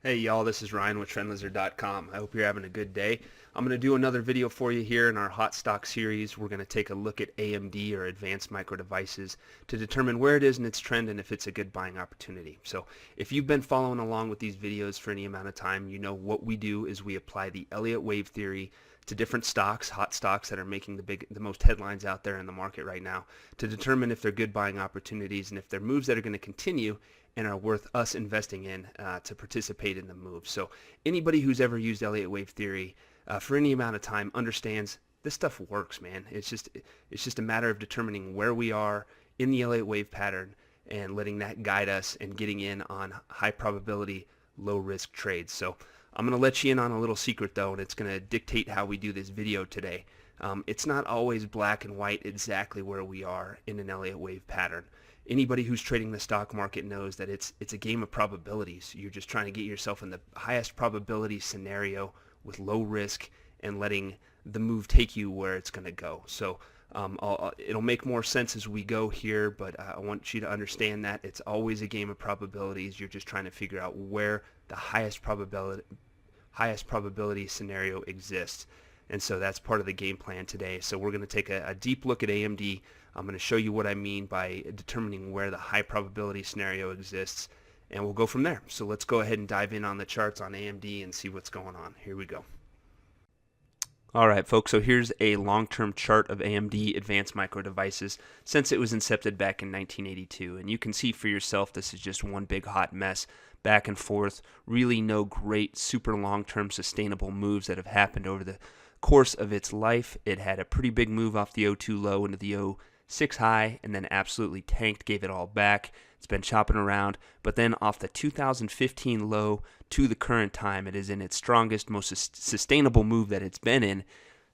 Hey y'all, this is Ryan with TrendLizard.com. I hope you're having a good day. I'm going to do another video for you here in our Hot Stock series. We're going to take a look at AMD, or Advanced Micro Devices, to determine where it is in its trend and if it's a good buying opportunity. So if you've been following along with these videos for any amount of time, you know what we do is we apply the Elliott Wave theory to different stocks, hot stocks that are making the most headlines out there in the market right now, to determine if they're good buying opportunities and if they're moves that are going to continue and are worth us investing in to participate in the move. So anybody who's ever used Elliott Wave theory for any amount of time understands this stuff works, man. It's just a matter of determining where we are in the Elliott Wave pattern and letting that guide us and getting in on high probability, low risk trades. So I'm going to let you in on a little secret though, and it's going to dictate how we do this video today. It's not always black and white exactly where we are in an Elliott Wave pattern. Anybody who's trading the stock market knows that it's a game of probabilities. You're just trying to get yourself in the highest probability scenario with low risk and letting the move take you where it's going to go. So it'll make more sense as we go here, but I want you to understand that it's always a game of probabilities. You're just trying to figure out where the highest probability scenario exists. And so that's part of the game plan today. So we're going to take a deep look at AMD. I'm going to show you what I mean by determining where the high probability scenario exists, and we'll go from there. So let's go ahead and dive in on the charts on AMD and see what's going on. Here we go. All right, folks, so here's a long-term chart of AMD Advanced Micro Devices since it was incepted back in 1982. And you can see for yourself this is just one big hot mess, back and forth, really no great super long-term sustainable moves that have happened over the course of its life. It had a pretty big move off the 02 low into the 06 high and then absolutely tanked, gave it all back. It's been chopping around, but then off the 2015 low to the current time, it is in its strongest, most sustainable move that it's been in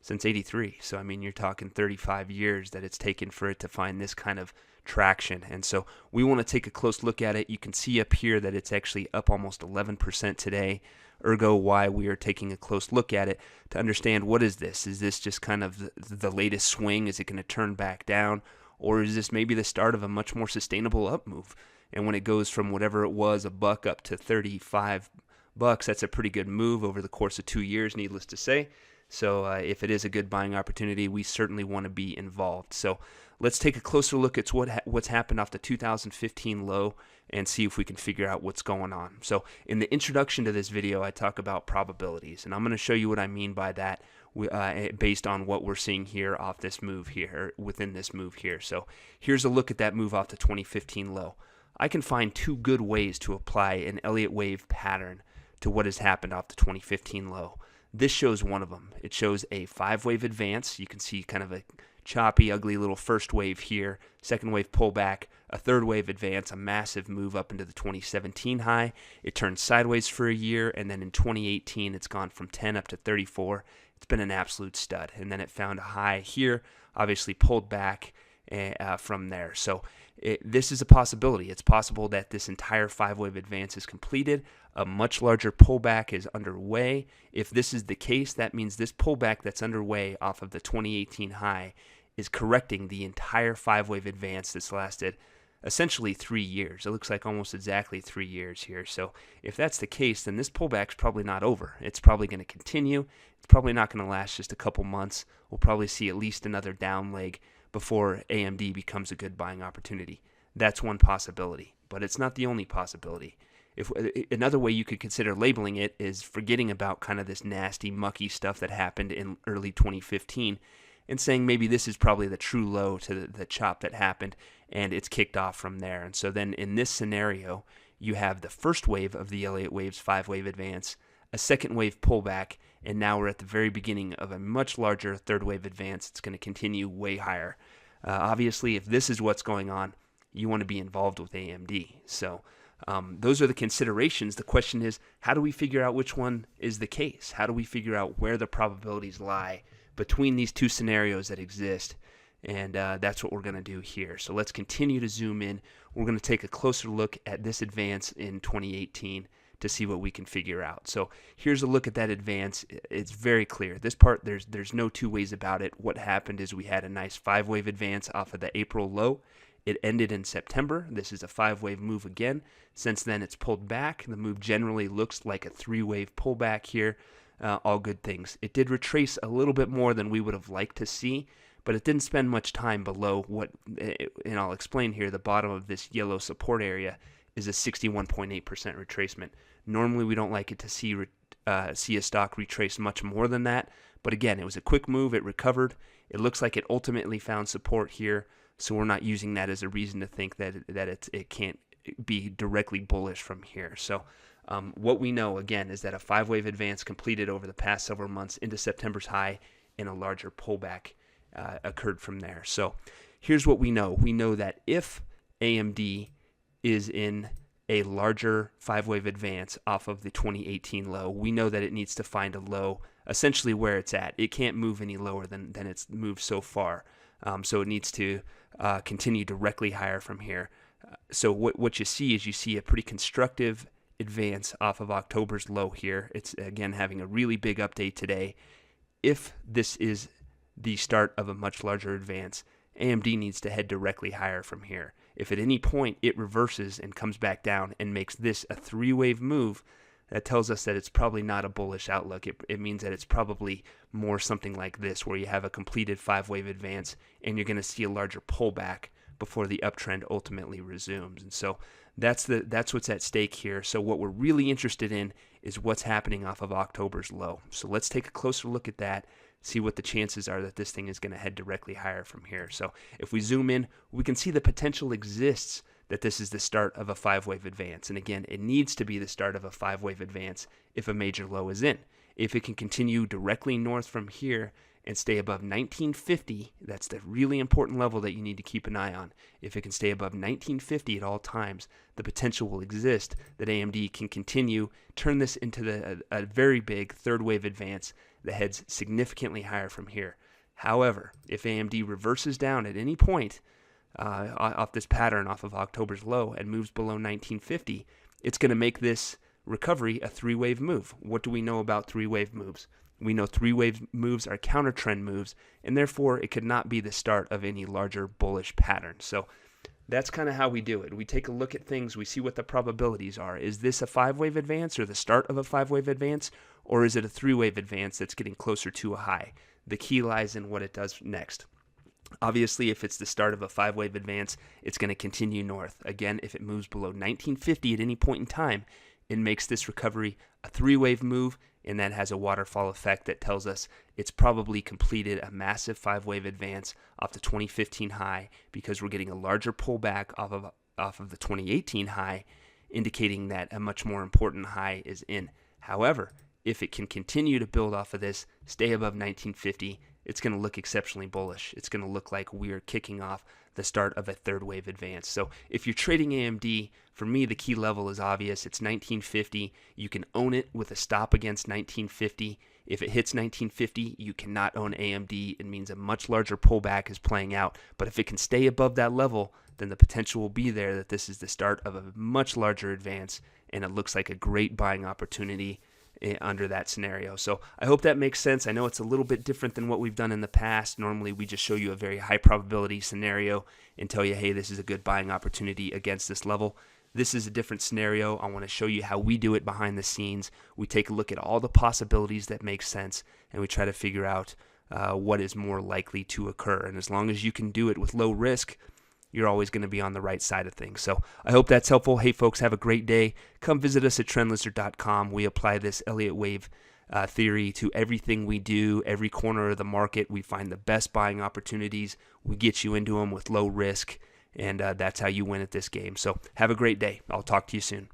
since 83. So, I mean, you're talking 35 years that it's taken for it to find this kind of traction. And so we want to take a close look at it. You can see up here that it's actually up almost 11% today. Ergo, why we are taking a close look at it to understand what is this? Is this just kind of the latest swing? Is it going to turn back down? Or is this maybe the start of a much more sustainable up move? And when it goes from whatever it was, a buck up to 35 bucks, that's a pretty good move over the course of 2 years, needless to say. So if it is a good buying opportunity, we certainly want to be involved. So let's take a closer look at what's happened off the 2015 low and see if we can figure out what's going on. So in the introduction to this video, I talk about probabilities, and I'm going to show you what I mean by that based on what we're seeing here off this move here, within this move here. So here's a look at that move off the 2015 low. I can find two good ways to apply an Elliott Wave pattern to what has happened off the 2015 low. This shows one of them. It shows a 5-wave advance. You can see kind of a choppy, ugly little first wave here, second wave pullback, a third wave advance, a massive move up into the 2017 high. It turned sideways for a year, and then in 2018, it's gone from 10 up to 34. It's been an absolute stud. And then it found a high here, obviously pulled back from there. So this is a possibility. It's possible that this entire 5-wave advance is completed. A much larger pullback is underway. If this is the case, that means this pullback that's underway off of the 2018 high is correcting the entire 5-wave advance that's lasted essentially 3 years. It looks like almost exactly 3 years here. So if that's the case, then this pullback's probably not over. It's probably going to continue. It's probably not going to last just a couple months. We'll probably see at least another down leg before AMD becomes a good buying opportunity. That's one possibility, but it's not the only possibility. Another way you could consider labeling it is forgetting about kind of this nasty, mucky stuff that happened in early 2015 and saying maybe this is probably the true low to the chop that happened, and it's kicked off from there. And so then in this scenario, you have the first wave of the Elliott Wave's 5-wave advance, a second wave pullback, and now we're at the very beginning of a much larger third wave advance. It's going to continue way higher. Obviously, if this is what's going on, you want to be involved with AMD. So those are the considerations. The question is, how do we figure out which one is the case? How do we figure out where the probabilities lie between these two scenarios that exist? And that's what we're going to do here. So let's continue to zoom in. We're going to take a closer look at this advance in 2018 to see what we can figure out. So here's a look at that advance. It's very clear. This part, there's no two ways about it. What happened is we had a nice 5-wave advance off of the April low It ended in September. This is a 5-wave move again. Since then, it's pulled back. The move generally looks like a 3-wave pullback here. All good things. It did retrace a little bit more than we would have liked to see, but it didn't spend much time below what, and I'll explain here, the bottom of this yellow support area is a 61.8% retracement. Normally, we don't like it to see a stock retrace much more than that, but again, it was a quick move. It recovered. It looks like it ultimately found support here, so we're not using that as a reason to think that it can't be directly bullish from here. So what we know, again, is that a 5-wave advance completed over the past several months into September's high, and a larger pullback occurred from there. So here's what we know. We know that if AMD is in a larger 5-wave advance off of the 2018 low, we know that it needs to find a low essentially where it's at. It can't move any lower than it's moved so far. So it needs to continue directly higher from here. So what you see is you see a pretty constructive advance off of October's low here. It's again having a really big update today. If this is the start of a much larger advance, AMD needs to head directly higher from here. If at any point it reverses and comes back down and makes this a 3-wave move, that tells us that it's probably not a bullish outlook. It means that it's probably more something like this, where you have a completed 5-wave advance and you're going to see a larger pullback before the uptrend ultimately resumes. And so that's what's at stake here. So what we're really interested in is what's happening off of October's low. So let's take a closer look at that, see what the chances are that this thing is going to head directly higher from here. So if we zoom in, we can see the potential exists that this is the start of a 5-wave advance. And again, it needs to be the start of a 5-wave advance if a major low is in. If it can continue directly north from here and stay above 1950, that's the really important level that you need to keep an eye on. If it can stay above 1950 at all times, the potential will exist that AMD can continue, turn this into a very big 3rd-wave advance that heads significantly higher from here. However, if AMD reverses down at any point off this pattern off of October's low and moves below 1950, it's going to make this recovery a 3-wave move. What do we know about 3-wave moves? We know 3-wave moves are counter trend moves, and therefore it could not be the start of any larger bullish pattern. So that's kind of how we do it. We take a look at things, we see what the probabilities are. Is this a 5-wave advance or the start of a 5-wave advance, or is it a 3-wave advance that's getting closer to a high? The key lies in what it does next. Obviously, if it's the start of a 5-wave advance, it's going to continue north. Again, if it moves below 1950 at any point in time, it makes this recovery a 3-wave move, and that has a waterfall effect that tells us it's probably completed a massive 5-wave advance off the 2015 high, because we're getting a larger pullback off of the 2018 high, indicating that a much more important high is in. However, if it can continue to build off of this, stay above 1950, it's going to look exceptionally bullish. It's going to look like we're kicking off the start of a 3rd-wave advance. So if you're trading AMD, for me, the key level is obvious. It's 1950. You can own it with a stop against 1950. If it hits 1950, you cannot own AMD. It means a much larger pullback is playing out. But if it can stay above that level, then the potential will be there that this is the start of a much larger advance, and it looks like a great buying opportunity under that scenario. So I hope that makes sense. I know it's a little bit different than what we've done in the past. Normally we just show you a very high probability scenario and tell you, hey, this is a good buying opportunity against this level. This is a different scenario. I want to show you how we do it behind the scenes. We take a look at all the possibilities that make sense, and we try to figure out what is more likely to occur. And as long as you can do it with low risk, you're always going to be on the right side of things. So I hope that's helpful. Hey, folks, have a great day. Come visit us at TrendLizard.com. We apply this Elliott Wave theory to everything we do, every corner of the market. We find the best buying opportunities. We get you into them with low risk, and that's how you win at this game. So have a great day. I'll talk to you soon.